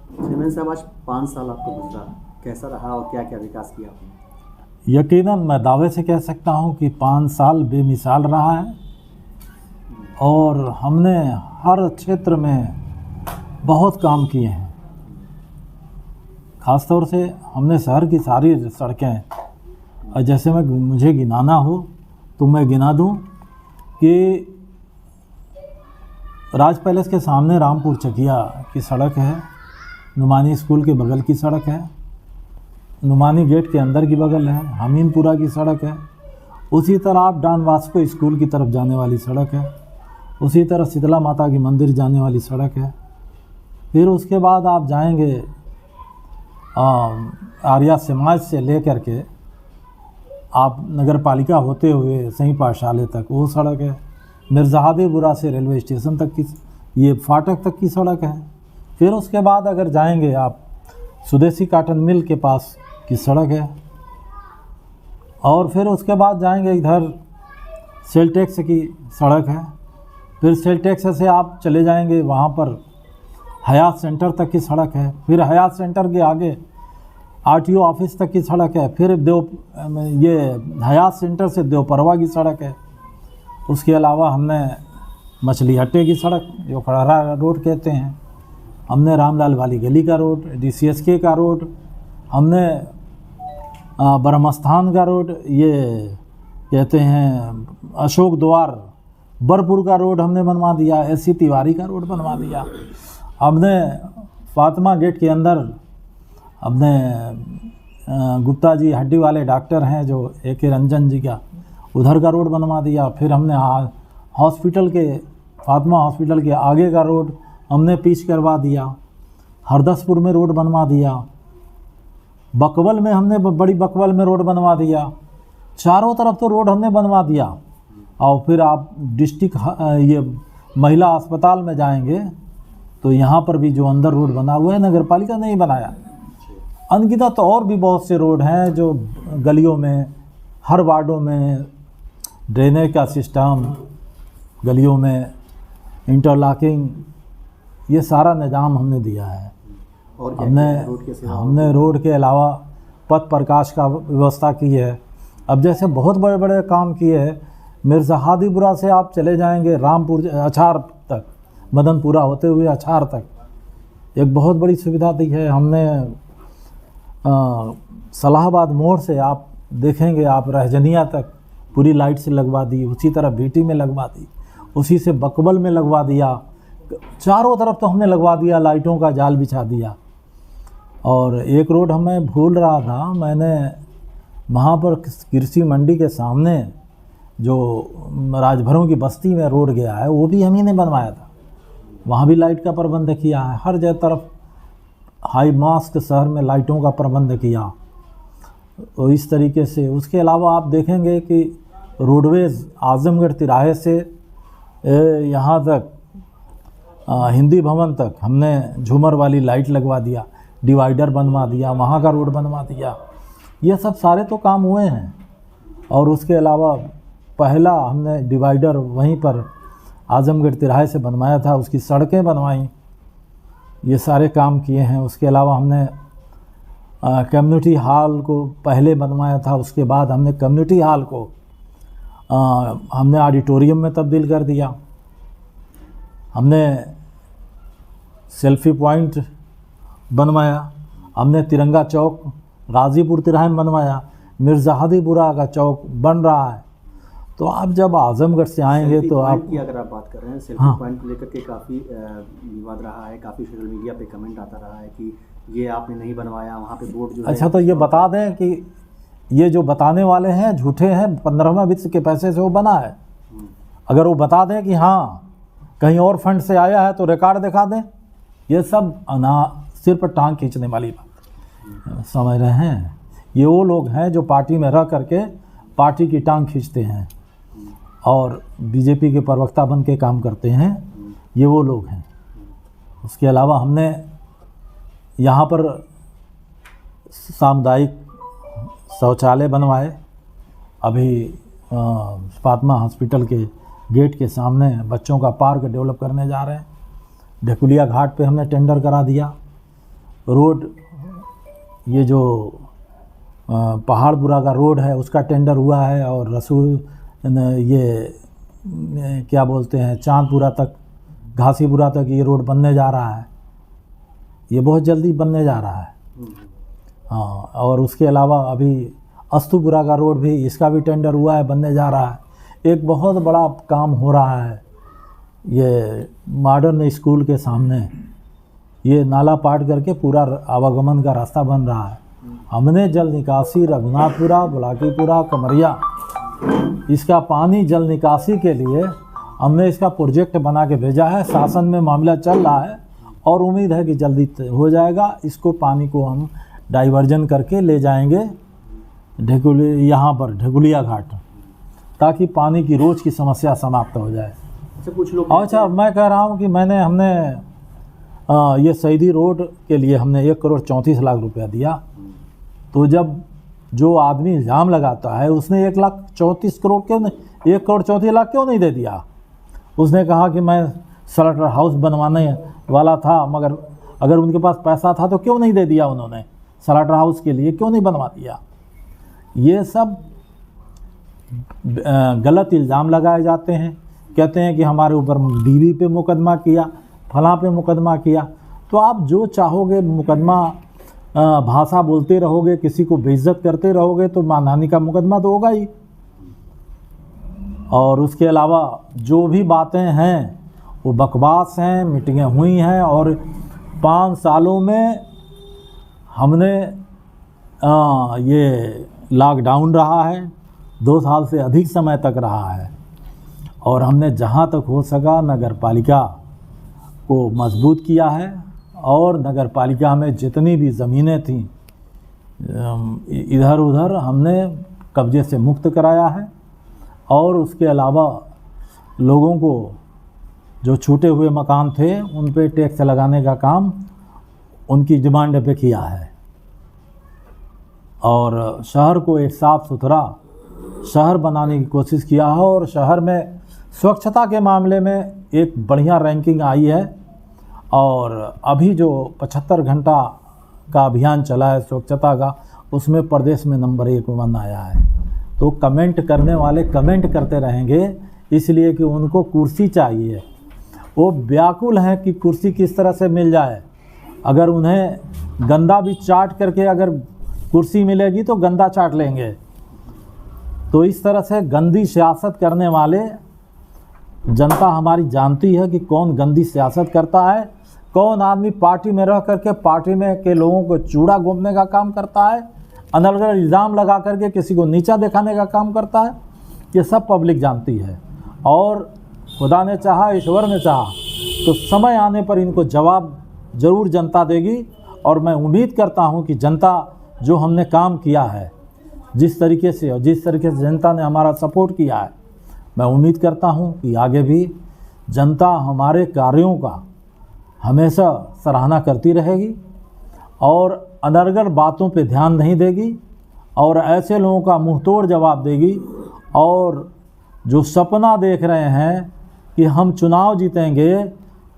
Chairman साहब, आज 5 साल आपको गुजरा, कैसा रहा और क्या क्या विकास किया आपने? यकीनन मैं दावे से कह सकता हूं कि 5 साल बेमिसाल रहा है और हमने हर क्षेत्र में बहुत काम किए हैं। ख़ास तौर से हमने शहर की सारी सड़कें, और जैसे मुझे गिनाना हो तो मैं गिना दूं कि राज पैलेस के सामने रामपुर चकिया की सड़क है, नुमानी स्कूल के बगल की सड़क है, नुमानी गेट के अंदर की बगल है, हमीनपुरा की सड़क है, उसी तरह आप डॉन वास्को स्कूल की तरफ जाने वाली सड़क है, उसी तरह शीतला माता की मंदिर जाने वाली सड़क है। फिर उसके बाद आप जाएंगे आर्या समाज से लेकर के आप नगर पालिका होते हुए सही पाठशाले तक वो सड़क है। मिर्ज़ाहादीपुरा से रेलवे स्टेशन तक की, ये फाटक तक की सड़क है। फिर उसके बाद अगर जाएंगे आप स्वदेशी काटन मिल के पास की सड़क है, और फिर उसके बाद जाएंगे इधर सेलटेक्स की सड़क है। फिर सेलटेक्स से आप चले जाएंगे वहाँ पर हयात सेंटर तक की सड़क है। फिर हयात सेंटर के आगे आरटीओ ऑफिस तक की सड़क है। फिर ये हयात सेंटर से देवपरवा की सड़क है। उसके अलावा हमने मछली हट्टे की सड़क जो खड़हरा रोड कहते हैं, हमने रामलाल वाली गली का रोड, DCSK का रोड, हमने ब्रह्मस्थान का रोड, ये कहते हैं अशोक द्वार बरपुर का रोड हमने बनवा दिया, SC तिवारी का रोड बनवा दिया। हमने फातिमा गेट के अंदर हमने गुप्ता जी हड्डी वाले डॉक्टर हैं जो AK रंजन जी का, उधर का रोड बनवा दिया। फिर हमने हॉस्पिटल के फातिमा हॉस्पिटल के आगे का रोड हमने पिच करवा दिया। हरदसपुर में रोड बनवा दिया। बकवल में हमने बड़ी बकवल में रोड बनवा दिया। चारों तरफ तो रोड हमने बनवा दिया। और फिर आप डिस्ट्रिक्ट ये महिला अस्पताल में जाएंगे तो यहाँ पर भी जो अंदर रोड बना हुआ है नगर पालिका ने ही बनाया। अनगिनत तो और भी बहुत से रोड हैं जो गलियों में, हर वार्डों में ड्रेनेज का सिस्टम, गलियों में इंटरलॉकिंग, ये सारा निज़ाम हमने दिया है। और हमने रोड के अलावा पथ प्रकाश का व्यवस्था की है। अब जैसे बहुत बड़े बड़े काम किए हैं, मिर्ज़ाहादीपुरा से आप चले जाएंगे रामपुर अछार तक, मदनपुरा होते हुए अछार तक, एक बहुत बड़ी सुविधा दी है हमने। सलाहाबाद मोड़ से आप देखेंगे आप रहजनिया तक पूरी लाइट से लगवा दी, उसी तरह बीटी में लगवा दी, उसी से बकबल में लगवा दिया, चारों तरफ तो हमने लगवा दिया, लाइटों का जाल बिछा दिया। और एक रोड हमें भूल रहा था, मैंने वहाँ पर कृषि मंडी के सामने जो राजभरों की बस्ती में रोड गया है वो भी हम ही ने बनवाया था, वहाँ भी लाइट का प्रबंध किया है। हर जगह तरफ हाई मास्क शहर में लाइटों का प्रबंध किया। तो इस तरीके से उसके अलावा आप देखेंगे कि रोडवेज़ आजमगढ़ तिराहे से यहाँ तक हिंदी भवन तक हमने झूमर वाली लाइट लगवा दिया, डिवाइडर बनवा दिया, वहाँ का रोड बनवा दिया। ये सब सारे तो काम हुए हैं। और उसके अलावा पहला हमने डिवाइडर वहीं पर आजमगढ़ तिराहे से बनवाया था, उसकी सड़कें बनवाई, ये सारे काम किए हैं। उसके अलावा हमने कम्युनिटी हॉल को पहले बनवाया था, उसके बाद हमने कम्युनिटी हॉल को हमने ऑडिटोरियम में तब्दील कर दिया। हमने सेल्फी पॉइंट बनवाया, हमने तिरंगा चौक गाजीपुर तिराहे में बनवाया, मिर्ज़ाहादीपुरा का चौक बन रहा है। तो आप जब आजमगढ़ से आएंगे तो आप की अगर आप बात कर रहे हैं, सेल्फी पॉइंट को लेकर के काफ़ी विवाद रहा है, काफ़ी सोशल मीडिया पे कमेंट आता रहा है कि ये आपने नहीं बनवाया, वहाँ पे बोर्ड जो है। अच्छा, तो ये बता दें कि ये जो बताने वाले हैं झूठे हैं, 15वें वित्त के पैसे से वो बना है। अगर वो बता दें कि हाँ कहीं और फंड से आया है तो रिकॉर्ड दिखा दें। ये सब सिर पर टांग खींचने वाली बात समझ रहे हैं। ये वो लोग हैं जो पार्टी में रह करके पार्टी की टांग खींचते हैं और बीजेपी के प्रवक्ता बन के काम करते हैं, ये वो लोग हैं। उसके अलावा हमने यहाँ पर सामुदायिक शौचालय बनवाए। अभी फातिमा हॉस्पिटल के गेट के सामने बच्चों का पार्क डेवलप करने जा रहे हैं। ढकुलिया घाट पे हमने टेंडर करा दिया। रोड, ये जो पहाड़पुरा का रोड है उसका टेंडर हुआ है, और रसूल ये क्या बोलते हैं चांदपुरा तक, घासीपुरा तक ये रोड बनने जा रहा है। ये बहुत जल्दी बनने जा रहा है। हाँ, और उसके अलावा अभी अस्तुपुरा का रोड भी, इसका भी टेंडर हुआ है, बनने जा रहा है। एक बहुत बड़ा काम हो रहा है ये मॉडर्न स्कूल के सामने, ये नाला पाट करके पूरा आवागमन का रास्ता बन रहा है। हमने जल निकासी रघुनाथपुरा, बुलाकीपुरा, कमरिया, इसका पानी जल निकासी के लिए हमने इसका प्रोजेक्ट बना के भेजा है। शासन में मामला चल रहा है और उम्मीद है कि जल्दी हो जाएगा। इसको पानी को हम डाइवर्जन करके ले जाएंगे यहाँ पर ढकुलिया घाट, ताकि पानी की रोज की समस्या समाप्त हो जाए। कुछ लोग अच्छा, मैं कह रहा हूँ कि हमने ये शहीदी रोड के लिए हमने 1,34,00,000 रुपया दिया। तो जब जो आदमी इल्ज़ाम लगाता है उसने 1,34 करोड़ क्यों नहीं, 1,34,00,000 क्यों नहीं दे दिया? उसने कहा कि मैं स्लॉटर हाउस बनवाने वाला था, मगर अगर उनके पास पैसा था तो क्यों नहीं दे दिया उन्होंने? स्लॉटर हाउस के लिए क्यों नहीं बनवा दिया? ये सब गलत इल्ज़ाम लगाए जाते हैं। कहते हैं कि हमारे ऊपर बीवी पे मुकदमा किया, फलां पे मुकदमा किया। तो आप जो चाहोगे मुकदमा, भाषा बोलते रहोगे, किसी को बेइज्जत करते रहोगे तो मानहानि का मुकदमा तो होगा ही। और उसके अलावा जो भी बातें हैं वो बकवास हैं, मीटिंगें हुई हैं, और 5 सालों में हमने ये लॉकडाउन रहा है, 2 साल से अधिक समय तक रहा है, और हमने जहाँ तक हो सका नगर पालिका को मजबूत किया है, और नगर पालिका में जितनी भी ज़मीनें थीं इधर उधर हमने कब्जे से मुक्त कराया है। और उसके अलावा लोगों को जो छूटे हुए मकान थे उन पे टैक्स लगाने का काम उनकी डिमांड पे किया है, और शहर को एक साफ़ सुथरा शहर बनाने की कोशिश किया है। और शहर में स्वच्छता के मामले में एक बढ़िया रैंकिंग आई है, और अभी जो 75 घंटा का अभियान चला है स्वच्छता का, उसमें प्रदेश में नंबर 1 आया है। तो कमेंट करने वाले कमेंट करते रहेंगे, इसलिए कि उनको कुर्सी चाहिए। वो व्याकुल हैं कि कुर्सी किस तरह से मिल जाए। अगर उन्हें गंदा भी चाट करके अगर कुर्सी मिलेगी तो गंदा चाट लेंगे। तो इस तरह से गंदी सियासत करने वाले, जनता हमारी जानती है कि कौन गंदी सियासत करता है, कौन आदमी पार्टी में रह करके पार्टी में के लोगों को चूड़ा घोंपने का काम करता है, अनर्गल इल्ज़ाम लगा करके किसी को नीचा दिखाने का काम करता है। ये सब पब्लिक जानती है, और खुदा ने चाहा, ईश्वर ने चाहा तो समय आने पर इनको जवाब ज़रूर जनता देगी। और मैं उम्मीद करता हूँ कि जनता जो हमने काम किया है, जिस तरीके से और जिस तरीके से जनता ने हमारा सपोर्ट किया है, मैं उम्मीद करता हूँ कि आगे भी जनता हमारे कार्यों का हमेशा सराहना करती रहेगी, और अनर्गल बातों पे ध्यान नहीं देगी, और ऐसे लोगों का मुंहतोड़ जवाब देगी। और जो सपना देख रहे हैं कि हम चुनाव जीतेंगे,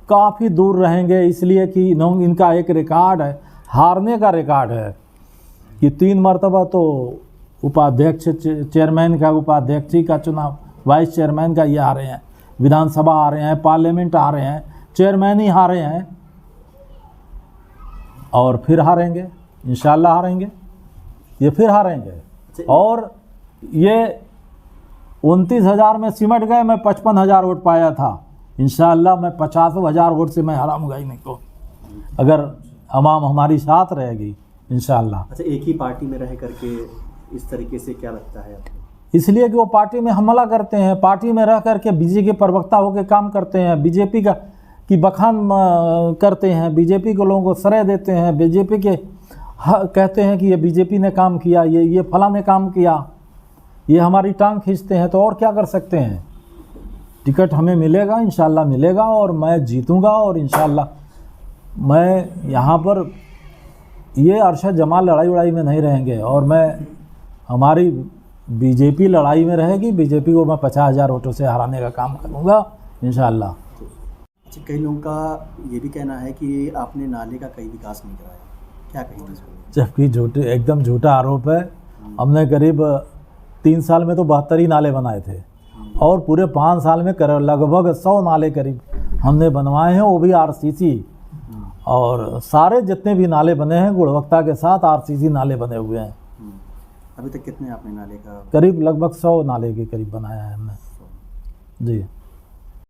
काफ़ी दूर रहेंगे, इसलिए कि इनका एक रिकॉर्ड है, हारने का रिकॉर्ड है कि 3 मरतबा तो उपाध्यक्ष, चेयरमैन का, उपाध्यक्ष का चुनाव, वाइस चेयरमैन का ये हारे हैं, विधानसभा हारे हैं, पार्लियामेंट हारे हैं, चेयरमैन ही हारे हैं, और फिर हारेंगे, इंशाल्लाह हारेंगे, ये फिर हारेंगे। और ये 29,000 में सिमट गए, मैं 55,000 वोट पाया था, इंशाल्लाह मैं 50,000 वोट से मैं हराऊंगा ही नहीं को, अगर अवाम हमारी साथ रहेगी इंशाल्लाह। अच्छा, एक ही पार्टी में रह करके इस तरीके से क्या लगता है आपको? इसलिए कि वो पार्टी में हमला करते हैं, पार्टी में रह करके बीजेपी के प्रवक्ता होकर काम करते हैं, बीजेपी की बखान करते हैं, बीजेपी को लोगों को श्रेय देते हैं, बीजेपी के कहते हैं कि ये बीजेपी ने काम किया, ये फला ने काम किया, ये हमारी टांग खींचते हैं। तो और क्या कर सकते हैं? टिकट हमें मिलेगा, इंशाल्लाह मिलेगा, और मैं जीतूंगा, और इंशाल्लाह मैं यहाँ पर ये अरशद जमाल लड़ाई वड़ाई में नहीं रहेंगे, और मैं हमारी बीजेपी लड़ाई में रहेगी, बीजेपी को मैं 50,000 वोटों से हराने का काम करूँगा इंशाल्लाह। अच्छा, कई लोगों का ये भी कहना है कि आपने नाले का कई विकास नहीं कराया। क्या कहेंगे इसको? जबकि झूठे एकदम झूठा आरोप है। हमने करीब 3 साल में तो 72 ही नाले बनाए थे और पूरे 5 साल में लगभग 100 नाले करीब हमने बनवाए हैं, वो भी आरसीसी। और सारे जितने भी नाले बने हैं गुणवत्ता के साथ आरसीसी नाले बने हुए हैं। अभी तक कितने आपने नाले का? करीब लगभग 100 नाले के करीब बनाया है हमने जी।